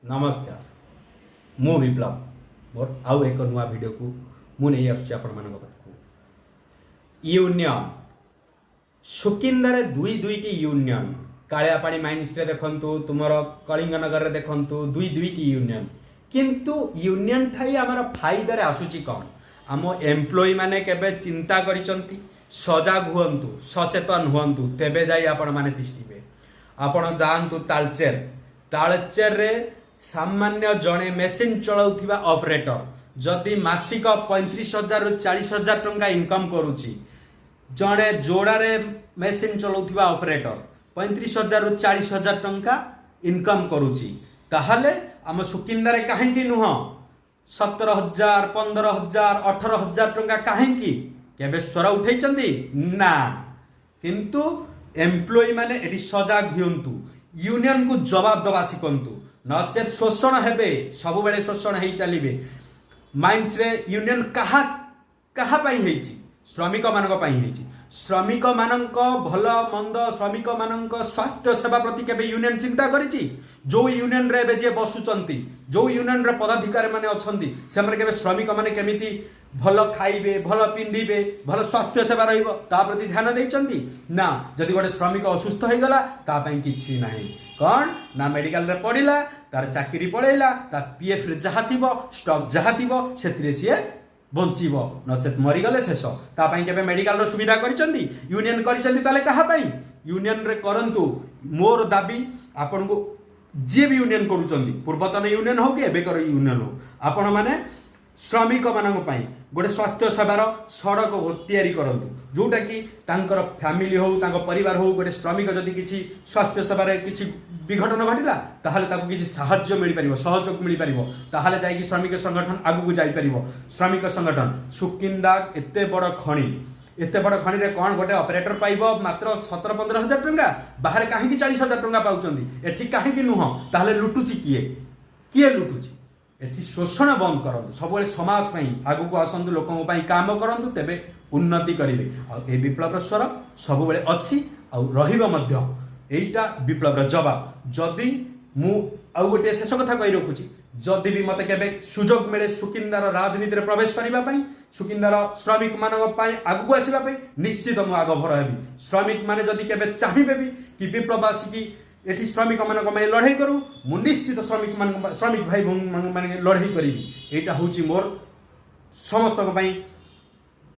नमस्कार मु विप्लव मोर आउ एक नुआ वीडियो को मु नहीं आसुची आपण मानक पाखକୁ यूनियन सुकिंदारे दुई दुईटी यूनियन कालियापाड़ी माइंस रे देखंतु तुमर कलिंगनगर रे देखंतु दुई दुईटी यूनियन किंतु यूनियन थाई आमर फायदा रे आसुची कौन आम एम्प्लॉय माने केबे चिंता करिसंती सजाग हुअन्तु सचेतन हुअन्तु तेबे जाई आपण माने तिष्ठिबे आपण जानतु तालचेर रे सामान्य जड़े मेसीन चलाउथिबा ऑपरेटर जदि मासिक 35,000 रु 40,000 टंका इनकम करुची जड़े जोड़ारे मेसीन चलाउथिबा ऑपरेटर 35,000 रु 40,000 टंका इनकम करुची ताहले आम सुकिंदारे काहेकि नुह 17,000 15,000 18,000 टंका काहेकि केबे स्वर उठैचंदी ना किंतु एम्प्लॉय माने एटी सजाग हियंतु यूनियन को जवाब दबा शिखंतु नचेत शोषण हेबे सब बेले शोषण हेई चलिबे माइंड्स रे यूनियन कहा कहा पाई हेची श्रमिक मानक पाई हेची श्रमिक मानक भल मंद श्रमिक मानक स्वास्थ्य सेवा प्रति केबे यूनियन चिंता करिची जो यूनियन रे बे जे बसुचंती जो यूनियन रे पदाधिकारी माने अछंती से माने केबे श्रमिक माने केमिति भल खाइबे भल पिंधिबे भल स्वास्थ्य सेवा रहिबो ता प्रति ध्यान देइचंती ना जदि गोटे श्रमिक असुस्थ हो गला ता पई किछि नाही कौन ना मेडिकल रे पड़िला तार चाकरी पळैला ता पीएफ रे जहा थिबो स्टॉक जहा थिबो सेतिरे सिए बंचिब नचेत मरीगले शेष तापाई केबे मेडिकल सुविधा करिसंती यूनियन करिसंती ताले कहा पाई यूनियन रे करंतु मोर दाबी आपन को जे भी यूनियन करूचंती पूर्वतन यूनियन हो कि एबे कर यूनियन हो आपण माने श्रमिक मानक पाई गोटे स्वास्थ्य सेवार सड़क तैयारी करंतु जोटा कि तांकर फैमिली हो तांको परिवार हो गोटे श्रमिक जदि किछि स्वास्थ्य सेवार किछि विघटन घटिला ताहले ताकू किछि साहाय्य मिल परिबो सहयोग मिल परिबो ताहले जाई कि श्रमिक संगठन आगु जाई परिबो श्रमिक संगठन सुकिंदा एते बड़ खणी रे कोन गोटे ऑपरेटर पाइबो मात्र 17-15,000 टंका बाहर काहे कि 40,000 टंका पाउचंदी एठी काहे कि नुह ताहले लुटुची किए लुटुची एठी शोषण बंद करंतु सब समाज पई आगु को आसंतु लोकन पई काम करंतु तेबे उन्नति करिवे आ ए विप्लव स्वर सब बेले अछि आ रहिबो मध्य एइटा विप्लव जवाब जदि मु आ गोटे शेष कथा कहि रखुची जदि भी मते केबे सुजोग मिले सुकिंदार राजनीति रे प्रवेश करिबा पई सुकिंदार श्रमिक मानक पई आगु आसीबा पई निश्चित मु आग भर हेबी श्रमिक माने जदि केबे चाहिबे भी कि विप्लववासी की एठी श्रमिक मानक में लड़ाई करू मु निश्चित श्रमिक भाई माने लड़ाई करी एटा होची मोर समस्त पई